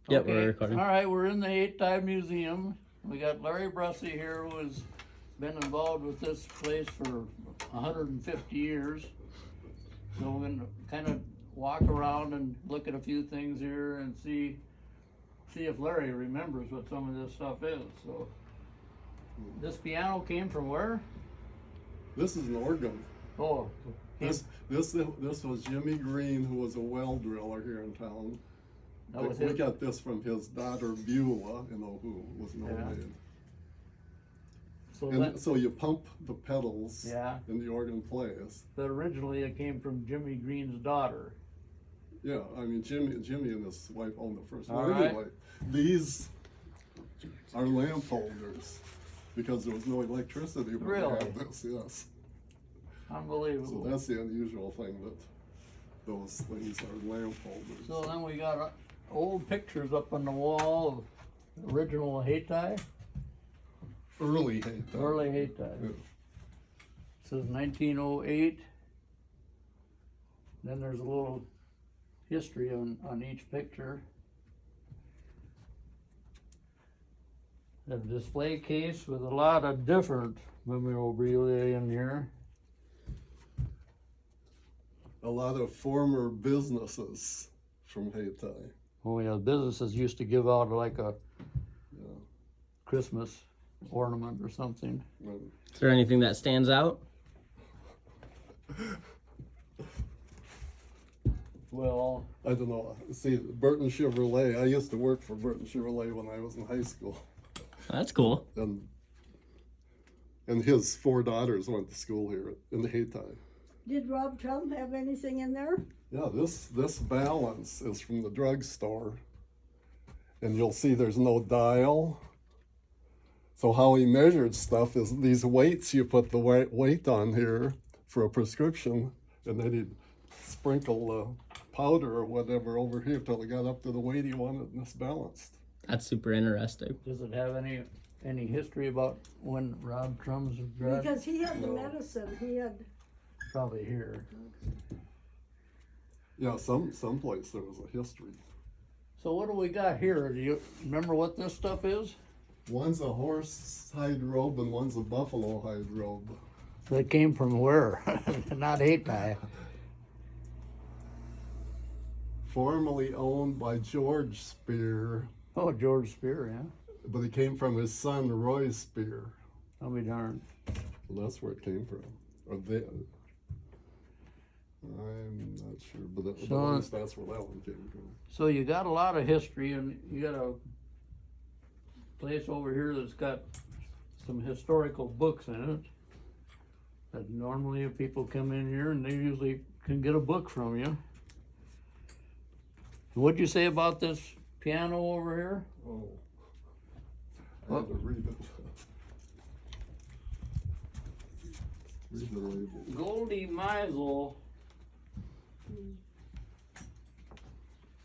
Yep, we're recording. All right, we're in the Hayti Museum. We got Larry Brusse here, who has been involved with this place for 150 years. So we're gonna kind of walk around and look at a few things here and see if Larry remembers what some of this stuff is. So this piano came from where? This is an organ. Oh, This was Jimmy Green, who was a well driller here in town. that was We his. got this from his daughter Beulah, who was an old Yeah. maid. So And that, so you pump the pedals, yeah, and the organ plays. but originally it came from Jimmy Green's daughter. Yeah, I mean Jimmy and his wife owned the first All one. right. Anyway, these are lamp holders because there was no electricity when Really? we had this. Yes. Unbelievable. So that's the unusual thing, that those things are lamp holders. So then we got old pictures up on the wall of original Hayti, Early Hayti. early Hayti. Yeah. It says 1908. Then there's a little history on each picture. A display case with a lot of different memorabilia in here. A lot of former businesses from Hayti. Oh yeah, businesses used to give out like a Yeah. Christmas ornament or something. Is there anything that stands out? Well, I don't know. See, Burton Chevrolet. I used to work for Burton Chevrolet when I was in high school, That's cool. and his four daughters went to school here in Hayti. Did Rob Trump have anything in there? Yeah, this balance is from the drugstore, and you'll see there's no dial. So how he measured stuff is these weights. You put the weight on here for a prescription, and then he'd sprinkle powder or whatever over here till it got up to the weight he wanted, and it's balanced. That's super interesting. does it have any history about when Rob Trum's drug? Because he had the No. medicine, he had, Probably here. Yeah, some place there was a history. So what do we got here? Do you remember what this stuff is? One's a horse hide robe and one's a buffalo hide robe. That came from where? Not Hayti. Formerly owned by George Spear, Oh, George Spear, yeah. but it came from his son Roy Spear. I'll be darned. Well, that's where it came from. Or they, I'm not sure, but at So- least that's where that one came from. So you got a lot of history, and you got a place over here that's got some historical books in it. That normally if people come in here and they usually can get a book from you. What'd you say about this piano over here? Oh, I had to read it. Read the label. Goldie Meisel,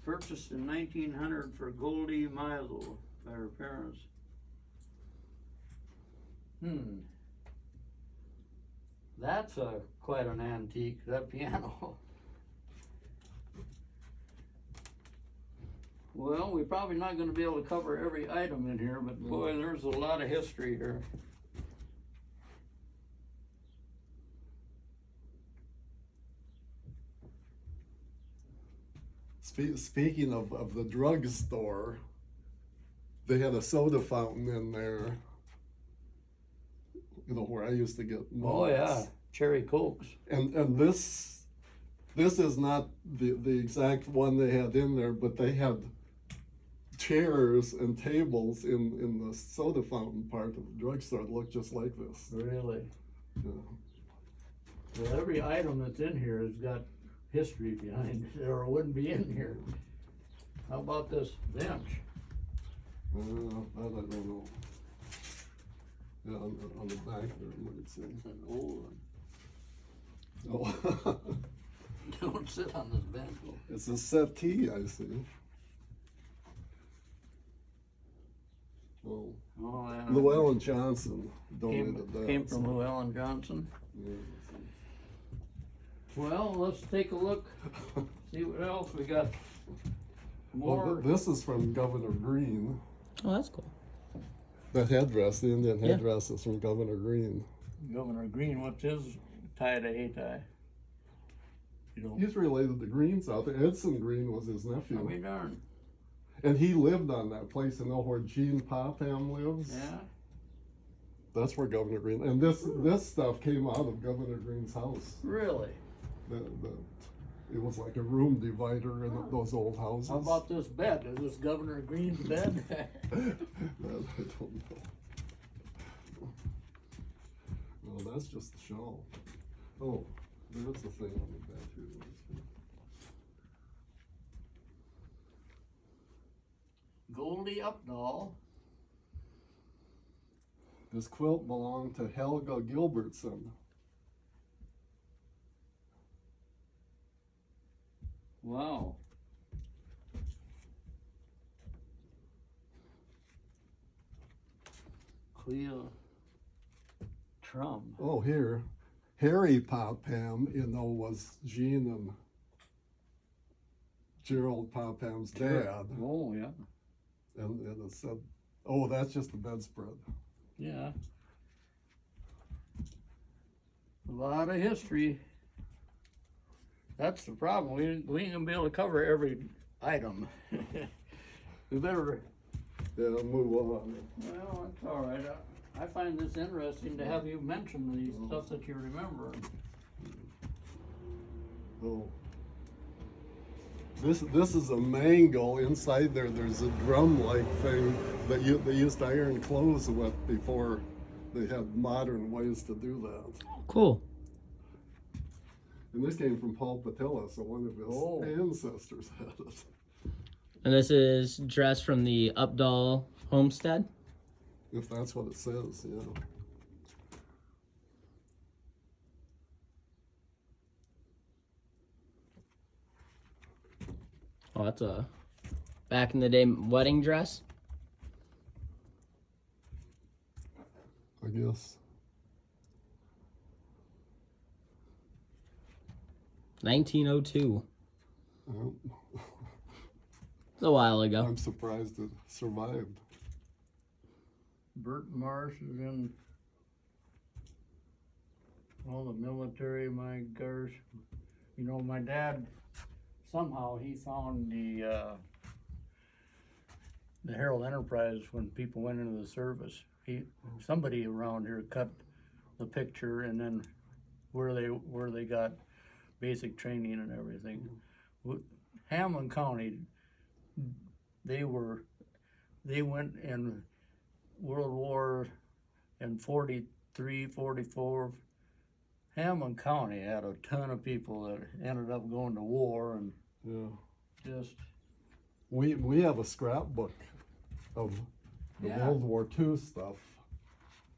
purchased in 1900 for Goldie Meisel by her parents. That's quite an antique, that piano. Well, we're probably not gonna be able to cover every item in here, but boy, there's a lot of history here. Speaking of the drugstore, they had a soda fountain in there. You know, where I used to get Oh mugs. yeah, cherry cokes. And this is not the exact one they had in there, but they had chairs and tables in the soda fountain part of the drugstore that looked just like this. Really? Yeah. Well, every item that's in here has got history behind it, or it wouldn't be in here. How about this bench? That I don't know. Yeah, on the back there, let me see. It's an old one. Oh, Don't sit on this bench. it's a settee, I see. Oh, Oh, yeah. Llewellyn Johnson donated that. Came from Llewellyn Johnson. Yeah. Well, let's take a look, see what else we got. more. This is from Governor Green. Oh, that's cool. That headdress, the Indian Yeah. headdress, is from Governor Green. Governor Green, what's his tie to Hayti? You know, He's related to Green South. Edson Green was his nephew. I mean, darn. And he lived on that place, you know, where Gene Popham lives? Yeah. That's where Governor Green, and this stuff came out of Governor Green's house. Really? It was like a room divider in those old houses. How about this bed? Is this Governor Green's bed? I don't know. No, that's just the shell. Oh, there's the thing on the bed here. Goldie Updahl. This quilt belonged to Helga Gilbertson. Wow. Cleo Trum. Oh, here. Harry Popham, you know, was Gene and Gerald Popham's dad. Oh, yeah. And it said, oh, that's just the bedspread. Yeah. A lot of history. That's the problem. We ain't gonna be able to cover every item. We better. Yeah, move on. Well, that's all right. I find this interesting to have you mention these stuff that you remember. Oh. This is a mangle. Inside there, there's a drum-like thing that they used to iron clothes with before they had modern ways to do that. Cool. And this came from Paul Patilla, so one of his ancestors had it. And this is dress from the Updahl homestead. If that's what it says, yeah. Oh, that's a back in the day wedding dress. I guess. 1902. Well, It's a while ago. I'm surprised it survived. Bert Marsh is in all the military, my gosh. You know, my dad, somehow he found the Herald Enterprise when people went into the service. Somebody around here cut the picture, and then where they got basic training and everything. Hamlin County, they went in World War in 43, 44. Hamlin County had a ton of people that ended up going to war, and just We have a scrapbook of the World War II stuff.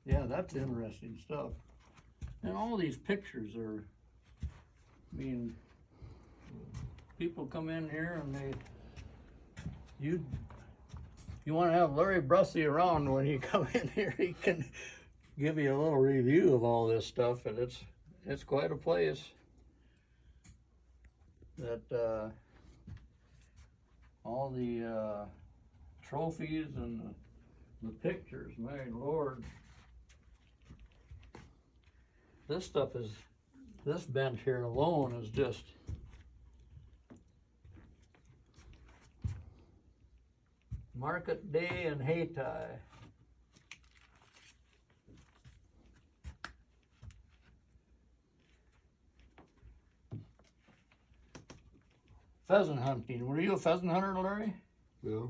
yeah, that's interesting stuff. And all these pictures are, I mean, people come in here and you want to have Larry Brusse around when you come in here. He can give you a little review of all this stuff, and it's quite a place. That all the trophies and the pictures, my Lord. This bench here alone is just Market Day in Hayti. Pheasant hunting. Were you a pheasant hunter, Larry? Yeah.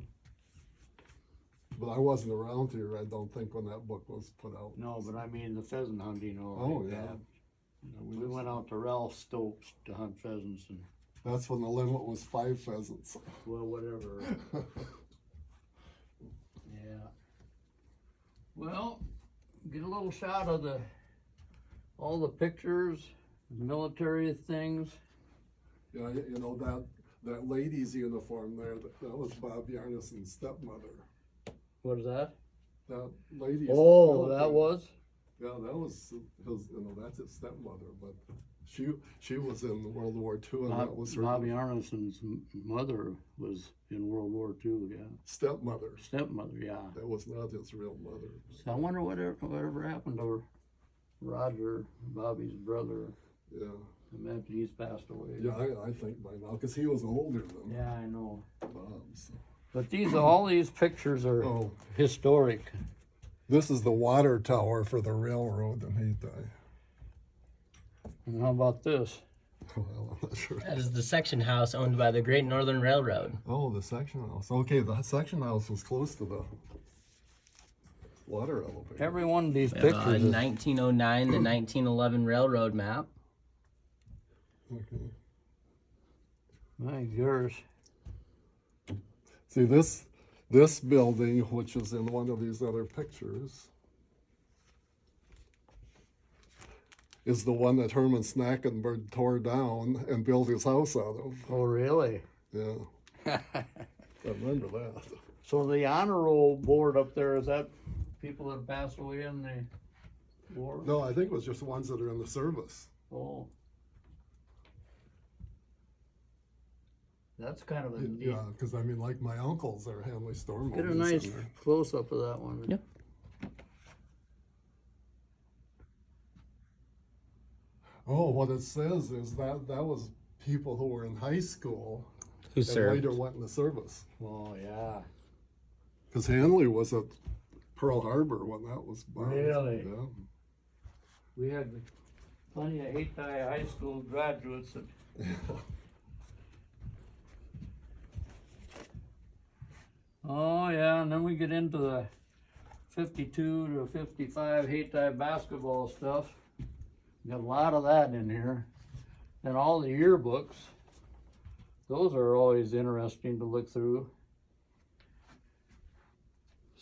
But I wasn't around here, I don't think, when that book was put out. No, but I mean the pheasant hunting. Oh, yeah. We went out to Ralph Stokes to hunt pheasants, and That's when the limit was 5 pheasants. well, whatever. Yeah. Well, get a little shot of all the pictures, military things. Yeah, you know, that lady's uniform there, that was Bob Yarnison's stepmother. What is that? That lady's Oh, military- that was? Yeah, that was his, you know, that's his stepmother, but She was in World War II, and that was her Bobby Arneson's mother was in World War II, yeah. stepmother. Stepmother, yeah. That was not his real mother. So I wonder whatever happened to Roger, Bobby's brother. Yeah. Imagine he's passed away. Yeah, I think by now, because he was older than Yeah, I know. Bob. So. But all these pictures are Oh, historic. this is the water tower for the railroad in Hayti. And how about this? Well, I'm not sure. That is the section house owned by the Great Northern Railroad. Oh, the section house. Okay, the section house was close to the water elevator. Every one of these We have a pictures is 1909 to 1911 railroad map. Okay. my gosh. See, this building, which is in one of these other pictures, is the one that Herman Snackenberg tore down and built his house out of. Oh, really? Yeah, I remember that. So the honor roll board up there, is that people that passed away in the war? No, I think it was just the ones that are in the service. Oh. That's kind of a neat. Yeah, because I mean, like my uncles are Hanley Storm. Get a nice close up of that one. Yep. Oh, what it says is that was people who were in high school Who and served? later went in the service. Oh, yeah. Because Hanley was at Pearl Harbor when that was bombed. Really? Yeah. We had plenty of Hayti high school graduates that oh yeah, and then we get into the 52 to 55 Hayti basketball stuff. Got a lot of that in here. And all the yearbooks. Those are always interesting to look through.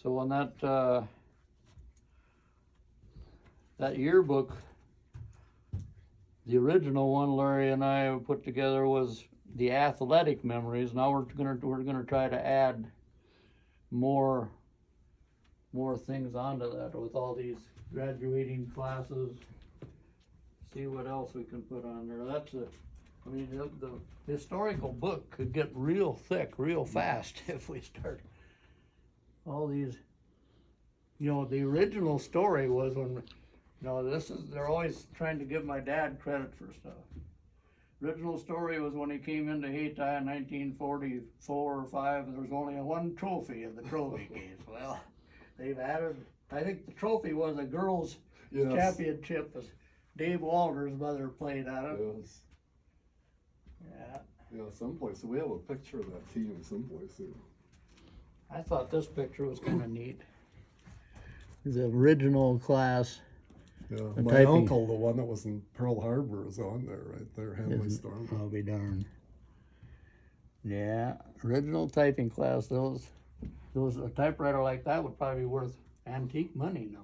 So when that yearbook, the original one Larry and I put together was the athletic memories. Now we're gonna try to add more things onto that with all these graduating classes. See what else we can put on there. I mean, the historical book could get real thick real fast if we start all these. You know, the original story was when, they're always trying to give my dad credit for stuff. Original story was when he came into Hayti in 1944 or 5, there was only one trophy in the trophy games. Well, they've added, I think the trophy was a girls' Yes. championship. Dave Walter's mother played on it. Yes. Yeah. Yeah, someplace. We have a picture of that team someplace here. I thought this picture was kind of neat. The original class. Yeah, The my typing. uncle, the one that was in Pearl Harbor, is on there right there, Hanley Storm. I'll be darned. Yeah, original typing class. Those a typewriter like that would probably be worth antique money now.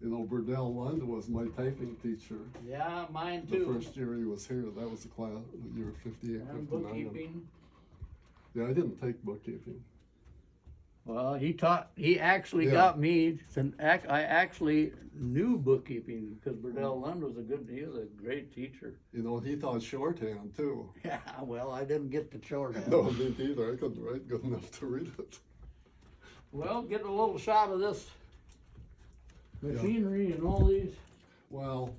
You know, Burdell Lund was my typing teacher. Yeah, mine The too. first year he was here, that was the class, the year 58, And 59. bookkeeping. Yeah, I didn't take bookkeeping. Well, he actually Yeah. got me, I actually knew bookkeeping because Burdell Lund was he was a great teacher. You know, he taught shorthand too. Yeah, well, I didn't get the shorthand. No, me neither. I couldn't write good enough to read it. Well, get a little shot of this machinery and all these. Well,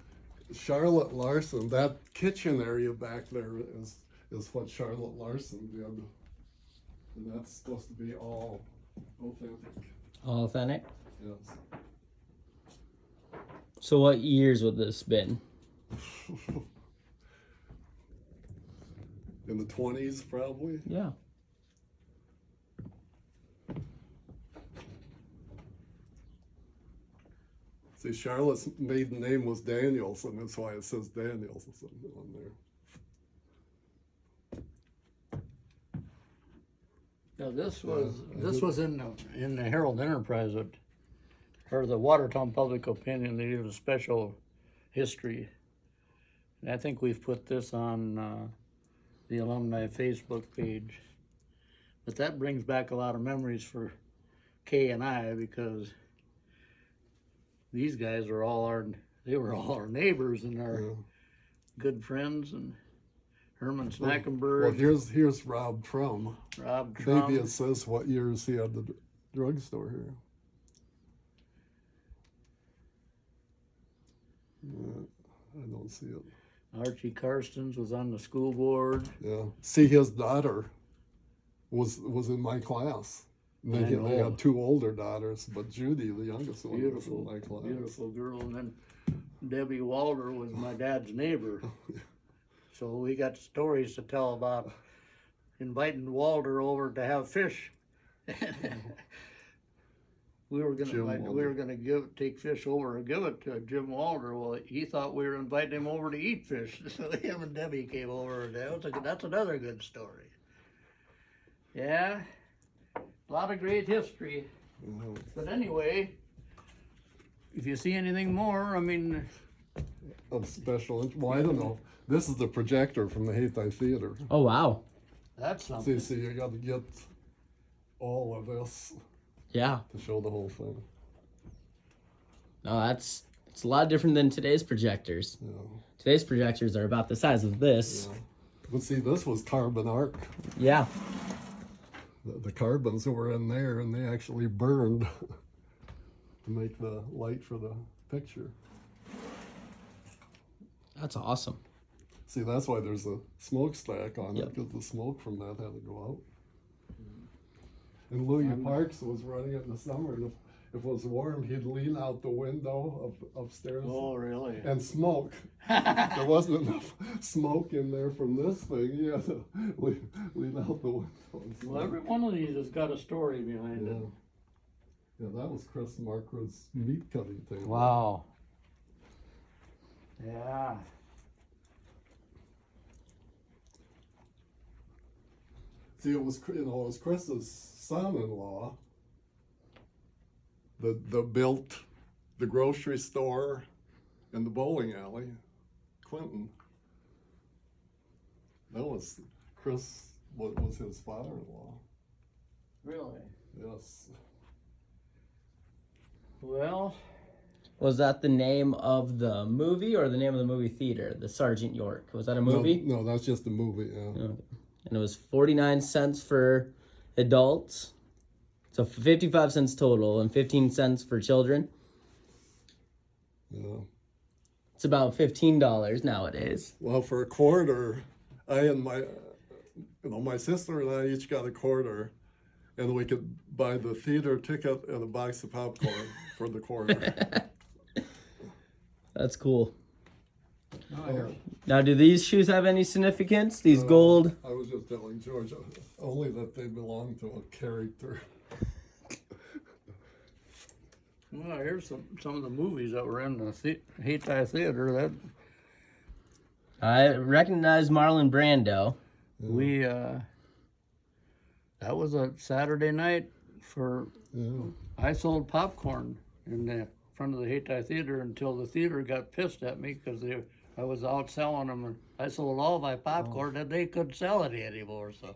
Charlotte Larson, that kitchen area back there is what Charlotte Larson did. And that's supposed to be all authentic. All authentic. Yes. So what years would this been? In the 20s, probably. Yeah. See, Charlotte's maiden name was Danielson. That's why it says Danielson on there. Now this Yeah, was I this did- was in the Herald Enterprise or the Watertown Public Opinion. They did a special history, and I think we've put this on the alumni Facebook page. But that brings back a lot of memories for Kay and I because these guys are all they were all our neighbors and our Yeah. good friends, and Herman Well, Snackenberg, here's Rob Trum. Rob Maybe it Trum. says what years he had the drugstore here. I don't see it. Archie Karstens was on the school board. Yeah. See, his daughter was in my class. And I they know. had two older daughters, but Judy, the youngest one, Beautiful, was in my class. beautiful girl. And then Debbie Walder was my dad's neighbor. So we got stories to tell about inviting Walder over to have fish. We were Jim gonna take fish over and give it to Jim Walder. Well, he thought we were inviting him over to eat fish. So him and Debbie came over, and that's another good story. Yeah, a lot of great history. Mhm. But anyway, if you see anything more, I mean, Of special interest. Well, I don't know. This is the projector from the Hayti Theater. Oh wow. that's something. See, you got to get all of this Yeah. to show the whole thing. No, it's a lot different than today's projectors. Yeah. Today's projectors are about the size of this. Yeah. But see, this was carbon arc. Yeah. The carbons were in there, and they actually burned to make the light for the picture. That's awesome. See, that's why there's a smokestack on Yep. it, because the smoke from that had to go out. And Louis Parks was running it in the summer, and if it was warm, he'd lean out the window upstairs Oh, really? and smoke. There wasn't enough smoke in there from this thing. He had to lean out the window and Well, smoke. every one of these has got a story behind Yeah. it. Yeah, that was Chris Marquardt's meat cutting table. Wow. Yeah. See, it was Chris's son-in-law that built the grocery store and the bowling alley, Clinton. That was Chris. What was his father-in-law? Really? Yes. Well, Was that the name of the movie or the name of the movie theater? The Sergeant York. Was that a movie? No, that's just a movie. Yeah. Okay. And it was 49 cents for adults. So 55 cents total and 15 cents for children. Yeah. It's about $15 nowadays. Well, for a quarter, I and my sister and I each got a quarter, and we could buy the theater ticket and a box of popcorn for the quarter. That's cool. no, Now, do these shoes have any significance? These gold? I was just telling George only that they belong to a character. well, here's some of the movies that were in the Hayti Theater. That I recognize Marlon Brando. we that was a Saturday night for. Yeah. I sold popcorn in the front of the Hayti Theater until the theater got pissed at me because I was out selling them, and I sold all my popcorn and they couldn't sell it anymore. So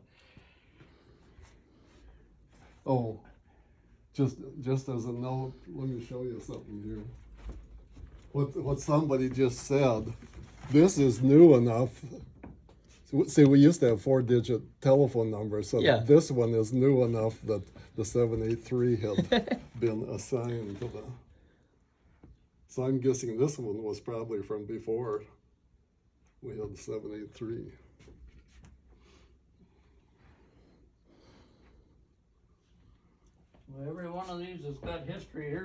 Oh, just as a note, let me show you something here. What somebody just said. This is new enough. See, we used to have 4-digit telephone numbers, so Yeah. this one is new enough that the 783 had been assigned to the. So I'm guessing this one was probably from before we had 783. well, every one of these has got history.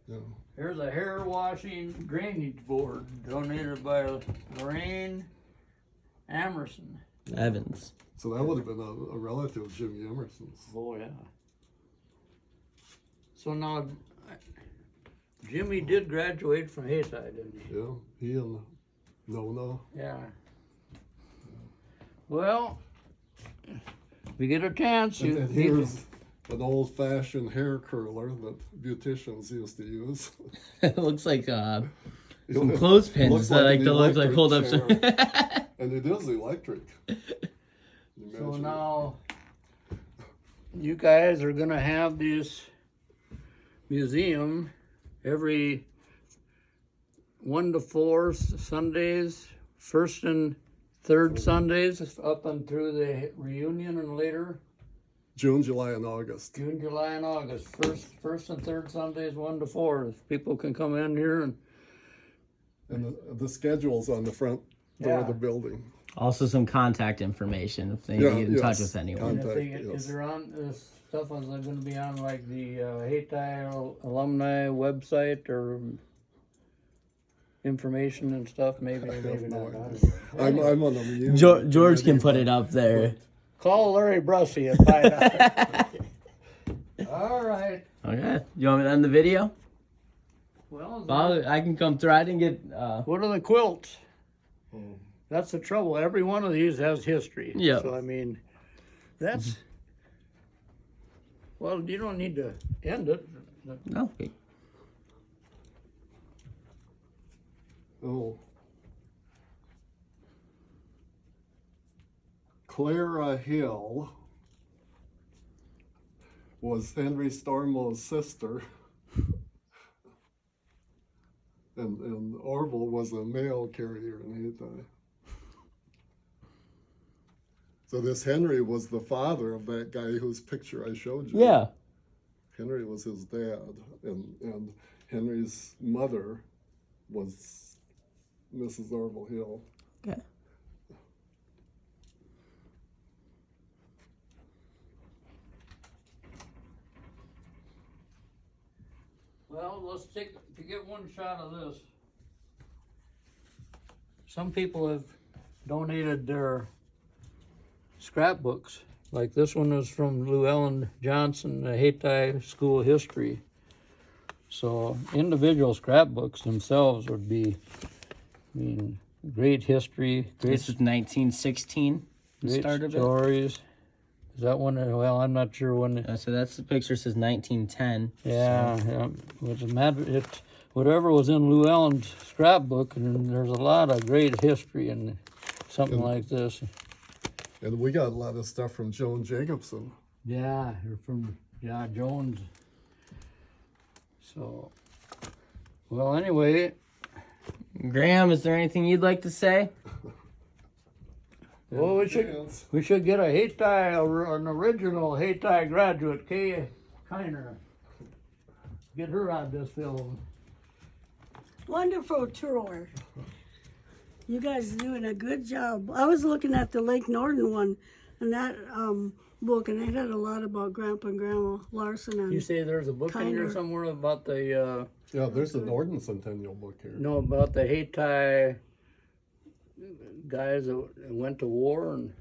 Yeah. Here's a hair washing drainage board donated by Lorraine Amerson. Evans. So that would have been a relative of Jimmy Emerson's. Oh yeah. So now, Jimmy did graduate from Hayti, didn't he? Yeah, he and Nona. Yeah. Well, if we get a chance, And you then here's an old-fashioned hair curler that beauticians used to use. It looks like some It clothespins looks that like like an to look like hold up. electric Some... And it is electric. So Imagine. now, you guys are gonna have this museum every 1 to 4 Sundays, first and third Sundays up and through the reunion and later. June, July, and August. June, July, and August. First and third Sundays, 1 to 4. People can come in here and The schedule's on the front door of Yeah. the building. Also, some contact information if they Yeah, get in touch yes. with anyone. if they, Contact, yes. is there on this stuff is going to be on like the Hayti alumni website or information and stuff? Maybe I have maybe no not. idea. I'm on the reunion. George can committee, put it up there. Call Larry Brusse and find out. All right. Okay. You want me to end the video? Well, I can come through. I didn't get. what are the quilts? Oh. That's the trouble. Every one of these has history. Yeah. So I mean, that's. Well, you don't need to end it. No. Oh. Clara Hill was Henry Stormo's sister. And Orville was a mail carrier in Hayti. So this Henry was the father of that guy whose picture I showed you. Yeah. Henry was his dad, and Henry's mother was Mrs. Orville Hill. Okay. Well, let's take to get one shot of this. Some people have donated their scrapbooks. Like this one is from Llewellyn Johnson, the Hayti School History. So individual scrapbooks themselves would be, I mean, great history, great, This is 1916. The great start of it. stories. Is that one? Well, I'm not sure when. So that's the picture says 1910. Yeah, yeah. What's the matter? Whatever was in Llewellyn's scrapbook, and there's a lot of great history in something like this. And we got a lot of stuff from Joan Jacobson. Yeah, you're from Jones. So, well, anyway, Graham, is there anything you'd like to say? well, we should get a Hayti, an original Hayti graduate, Kay Kiner. Get her on this film. Wonderful tour. You guys are doing a good job. I was looking at the Lake Norton one, and that book, and it had a lot about Grandpa and Grandma Larson and You say there's a book in here Kiner. somewhere about the Yeah, there's the Norden Centennial book here. about the Hayti guys that went to war and.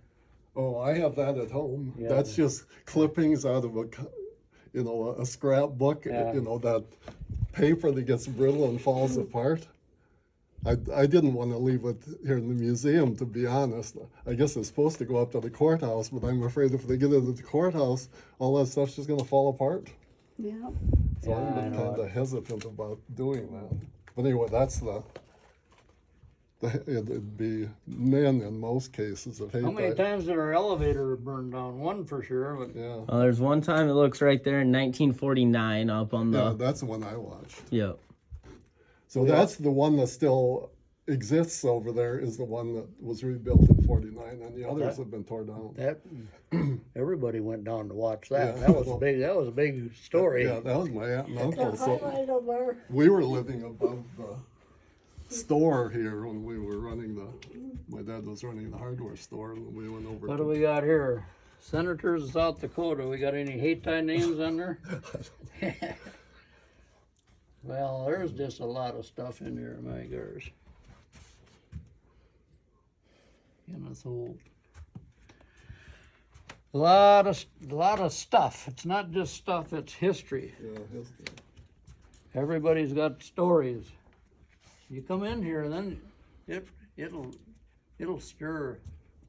Oh, I have that at home. Yeah. That's just clippings out of a scrapbook. Yeah. That paper that gets brittle and falls apart. I didn't want to leave it here in the museum, to be honest. I guess it's supposed to go up to the courthouse, but I'm afraid if they get it at the courthouse, all that stuff's just going to fall apart. yeah. So Yeah, I've I been know kind of hesitant about doing that. But anyway, that's it'd be men in most cases. How many times did our elevator burn down? One for sure, but Yeah. Well, there's one time it looks right there in 1949 up on Yeah, the. that's the one I watched. Yep. So that's the one that still exists over there, is the one that was rebuilt in 49, and the others have been torn down. that everybody went down to watch that. Yeah. That was a big. That was a big story. Yeah, that was my aunt and The uncle. So highlight of our we were living above the store here when we were running my dad was running the hardware store, and we went over What to do we got here? Senators of South Dakota. We got any Hayti names on there? Well, there's just a lot of stuff in there, my gosh. Kenneth Holt. A lot of stuff. It's not just stuff. It's history. history. Everybody's got stories. You come in here, and then it'll stir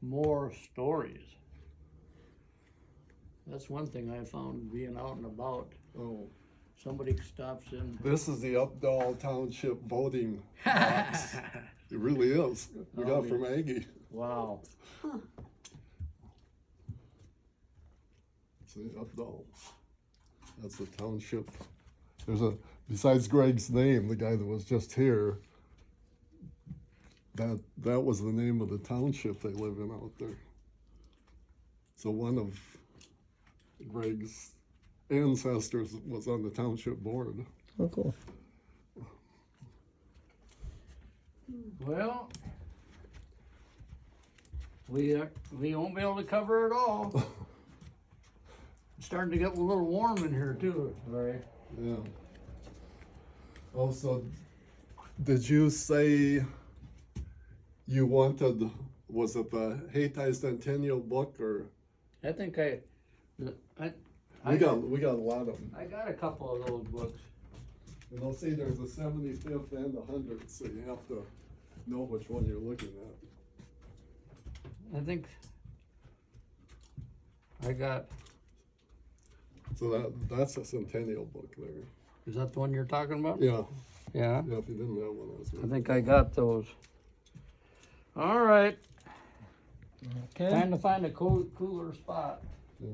more stories. That's one thing I found being out and about. Oh, Somebody stops in. this is the Updahl Township voting box. It really is. We got it from Aggie. Wow. See, Updahl. That's the township. There's besides Greg's name, the guy that was just here, That was the name of the township they live in out there. So one of Greg's ancestors was on the township board. Oh, cool. Well, we won't be able to cover it all. It's starting to get a little warm in here too, Larry. Yeah. Also, did you say you wanted, was it the Hayti Centennial book, or? I think We got a lot of them. I got a couple of those books. And I'll say there's a 75th and a 100th, so you have to know which one you're looking at. I think I got. So that's a centennial book there. Is that the one you're talking about? Yeah. Yeah. Yeah, if you didn't have one, I was I think I got those. All right. Okay. Trying to find a cooler spot. Yeah.